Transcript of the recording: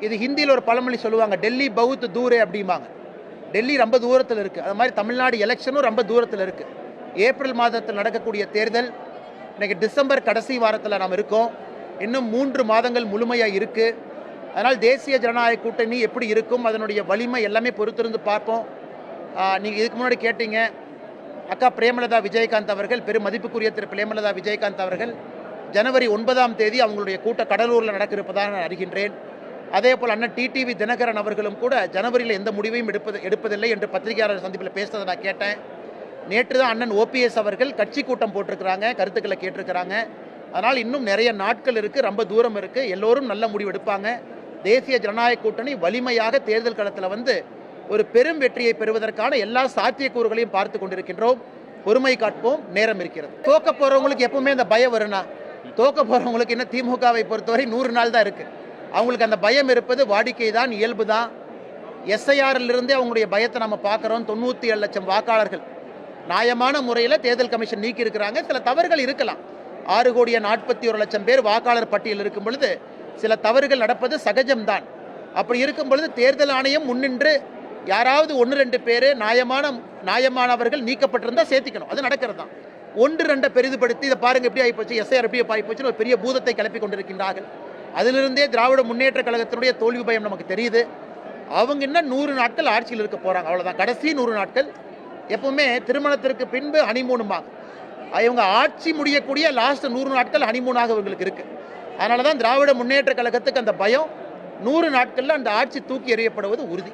இது ஹிந்தியில் ஒரு பழமொழி சொல்லுவாங்க, டெல்லி பௌத் தூரே அப்படிம்பாங்க. டெல்லி ரொம்ப தூரத்தில் இருக்குது. அது மாதிரி தமிழ்நாடு எலெக்ஷனும் ரொம்ப தூரத்தில் இருக்குது. ஏப்ரல் மாதத்தில் நடக்கக்கூடிய தேர்தல், இன்றைக்கி டிசம்பர் கடைசி வாரத்தில் நாம் இருக்கோம். இன்னும் 3 மாதங்கள் முழுமையாக இருக்குது. அதனால் தேசிய ஜனநாயக கூட்டணி எப்படி இருக்கும், அதனுடைய வலிமை எல்லாமே பொறுத்திருந்து பார்ப்போம். நீங்கள் இதுக்கு முன்னாடி கேட்டீங்க, அக்கா பிரேமலதா விஜயகாந்த் அவர்கள், பெரும் மதிப்புக்குரிய திரு பிரேமலதா விஜயகாந்த் அவர்கள் ஜனவரி 9ஆம் தேதி அவங்களுடைய கூட்ட கடலூரில் நடக்க இருப்பதாக நான் அறிகின்றேன். அதே போல் அண்ணன் டிடிவி தினகரன் அவர்களும் கூட ஜனவரியில் எந்த முடிவையும் எடுப்பதில்லை என்று பத்திரிகையாளர் சந்திப்பில் பேசுறதை நான் கேட்டேன். நேற்று தான் அண்ணன் ஓபிஎஸ் அவர்கள் கட்சி கூட்டம் போட்டிருக்கிறாங்க, கருத்துக்களை கேட்டிருக்கிறாங்க. அதனால் இன்னும் நிறைய நாட்கள் இருக்குது, ரொம்ப தூரம் இருக்குது. எல்லோரும் நல்ல முடிவு எடுப்பாங்க. தேசிய ஜனநாயக கூட்டணி வலிமையாக தேர்தல் களத்தில் வந்து ஒரு பெரும் வெற்றியை பெறுவதற்கான எல்லா சாத்தியக்கூறுகளையும் பார்த்து கொண்டிருக்கின்றோம். பொறுமை காட்போம், நேரம் இருக்கிறது. தோக்க போகிறவங்களுக்கு எப்பவுமே அந்த பயம் வரும்னா, தோக்க போகிறவங்களுக்கு என்ன, திமுகவை பொறுத்தவரை 100 நாள் தான் இருக்குது. அவங்களுக்கு அந்த பயம் இருப்பது வாடிக்கை தான், இயல்பு தான். எஸ்ஐஆரிலிருந்தே அவங்களுடைய பயத்தை நம்ம பார்க்குறோம். 97 லட்சம் வாக்காளர்கள் நியாயமான முறையில் தேர்தல் கமிஷன் நீக்கி இருக்கிறாங்க. சில தவறுகள் இருக்கலாம். 6,41,00,000 பேர் வாக்காளர் பட்டியல் இருக்கும் பொழுது சில தவறுகள் நடப்பது சகஜம்தான். அப்படி இருக்கும் பொழுது தேர்தல் ஆணையம் முன்னின்று யாராவது 1-2 பேர் நியாயமானவர்கள் நீக்கப்பட்டிருந்தால் சேர்த்திக்கணும். அது நடக்கிறது தான். 1-2 பெரிதுபடுத்தி இதை பாருங்கள் எப்படி ஆகிப்போச்சு, எஸ்ஐஆர் எப்படி ஆகிப்போச்சுன்னு ஒரு பெரிய பூதத்தை கிளப்பி கொண்டிருக்கின்றார்கள். அதிலிருந்தே திராவிட முன்னேற்ற கழகத்தினுடைய தோல்வி பயம் நமக்கு தெரியுது. அவங்க இன்னும் 100 நாட்கள் ஆட்சியில் இருக்க போகிறாங்க, அவ்வளோதான். கடைசி 100 நாட்கள். எப்பவுமே திருமணத்திற்கு பின்பு ஹனிமூனுமாங்க. இவங்க ஆட்சி முடியக்கூடிய லாஸ்ட் 100 நாட்கள் ஹனிமூனாக இவங்களுக்கு இருக்குது. அதனால தான் திராவிட முன்னேற்ற கழகத்துக்கு அந்த பயம். 100 நாட்களில் அந்த ஆட்சி தூக்கி எறியப்படுவது உறுதி.